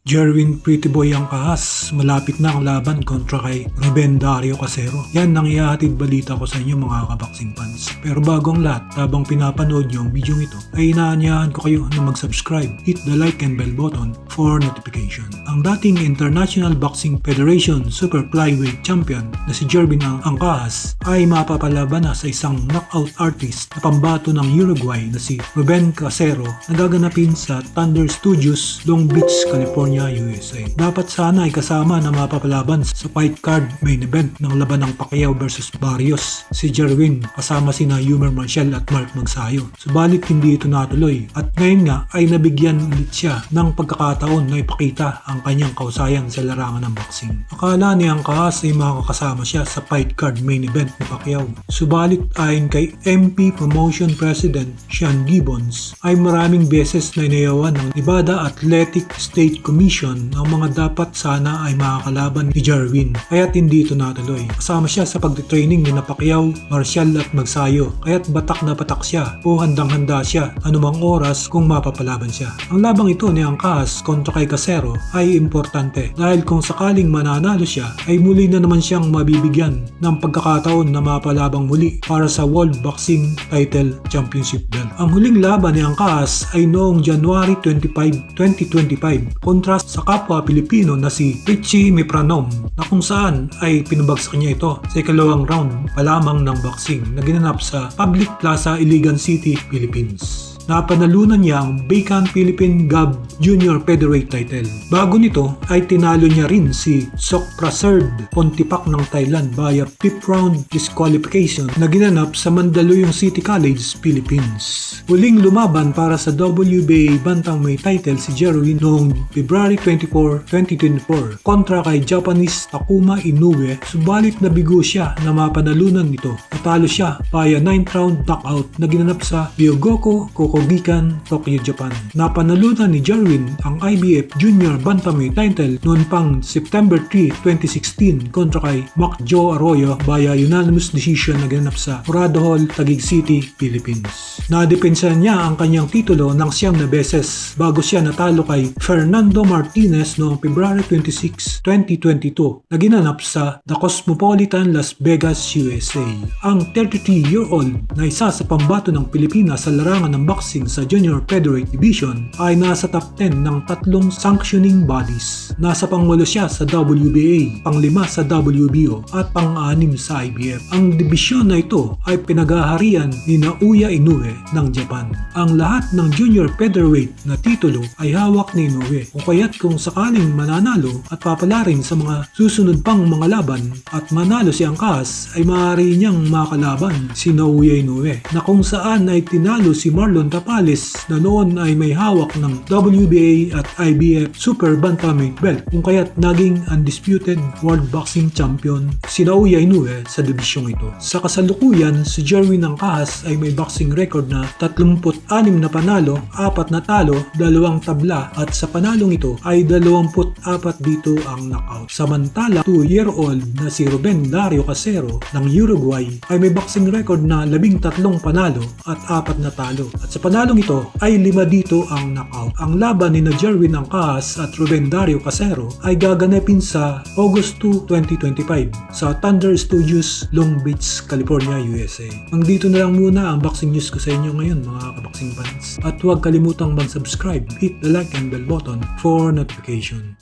Jerwin Pretty Boy Angkahas, malapit na ang laban kontra kay Ruben Dario Casero. Yan ang ihahatid balita ko sa inyo mga kaboxing fans. Pero bago ang lahat, habang pinapanood nyo ang video ito, ay inaanyahan ko kayo na mag-subscribe, hit the like and bell button for notification. Ang dating International Boxing Federation Super Flyweight Champion na si Jerwin Angkahas ay mapapalaban na sa isang knockout artist na pambato ng Uruguay na si Ruben Casero na gaganapin sa Thunder Studios, Long Beach, California, USA. Dapat sana ay kasama na mapapalaban sa fight card main event ng laban ng Pacquiao vs Barrios si Jerwin kasama sina Yumar Marcial at Mark Magsayo. Subalit hindi ito natuloy at ngayon nga ay nabigyan ulit siya ng pagkakataon na ipakita ang kanyang kausayan sa larangan ng boxing. Akala ni Angkahas ay makakasama siya sa fight card main event ni Pacquiao. Subalit ayon kay MP Promotion President Sean Gibbons ay maraming beses na inayawan ng Nevada Athletic State Commission ang mga dapat sana ay makakalaban ni Jerwin, kaya't hindi ito natuloy. Kasama siya sa pagtitraining ni Pacquiao, Marcial at Magsayo, kaya't batak na batak siya o handang-handa siya anumang oras kung mapapalaban siya. Ang labang ito ni Angkahas kontra kay Casero ay importante dahil kung sakaling mananalo siya ay muli na naman siyang mabibigyan ng pagkakataon na mapalabang muli para sa World Boxing Title Championship belt. Ang huling laban ni Angkahas ay noong January 25, 2025 kontra sa kapwa Pilipino na si Richie Mipranom na kung saan ay pinabagsak niya ito sa ikalawang round pa lamang ng boxing na ginanap sa Public Plaza, Iligan City, Philippines. Napanalunan niya ang vacant Philippine Gab Junior Featherweight title. Bago nito ay tinalo niya rin si Sokpraserd Pontipak ng Thailand via 5th round disqualification na ginanap sa Mandaluyong City College, Philippines. Huling lumaban para sa WBA Bantamweight title si Jerwin noong February 24, 2024 kontra kay Japanese Takuma Inoue, subalit nabigo siya na mapanalunan nito. Natalo siya via 9th round knockout na ginanap sa Ryogoku Kokogikan, Tokyo, Japan. Napanalunan ni Jerwin ang IBF Junior Bantamweight title noon pang September 3, 2016 kontra kay Macjo Arroyo via unanimous decision na ginanap sa Murado Hall, Taguig City, Philippines. Nadepensahan niya ang kanyang titulo ng 9 na beses bago siya natalo kay Fernando Martinez noong February 26, 2022 na ginanap sa The Cosmopolitan, Las Vegas, USA. Ang 33-year-old na isa sa pambato ng Pilipinas sa larangan ng boxing sa Junior Featherweight Division ay nasa top 10 ng 3 sanctioning bodies. Nasa pang-8 siya sa WBA, pang-5 sa WBO at pang-6 sa IBF. Ang dibisyon na ito ay pinagaharian ni Naoya Inoue ng Japan. Ang lahat ng Junior Featherweight na titulo ay hawak ni Inoue, o kaya't kung sakaling mananalo at papalarin sa mga susunod pang mga laban at manalo si Angkahas ay maaari niyang makalaban si Naoya Inoue na kung saan ay tinalo si Marlon Tapales na noon ay may hawak ng WBA at IBF Super Bantamweight belt, kung kaya't naging undisputed World Boxing Champion si Naoya Inoue sa dibisyong ito. Sa kasalukuyan, si Jerwin Angkahas ay may boxing record na 36 na panalo, 4 na talo, 2 tabla at sa panalong ito ay 24 dito ang knockout. Samantala, 2-year-old na si Ruben Dario Casero ng Uruguay ay may boxing record na 13 panalo at 4 na talo. At sa panalong ito ay 5 dito ang knockout. Ang laban ni Jerwin Angkahas at Ruben Dario Casero ay gaganapin sa August 2, 2025 sa Thunder Studios, Long Beach, California, USA. Dito na lang muna ang boxing news ko sa inyo ngayon mga kaboxing fans. At huwag kalimutang mag-subscribe, hit the like and bell button for notification.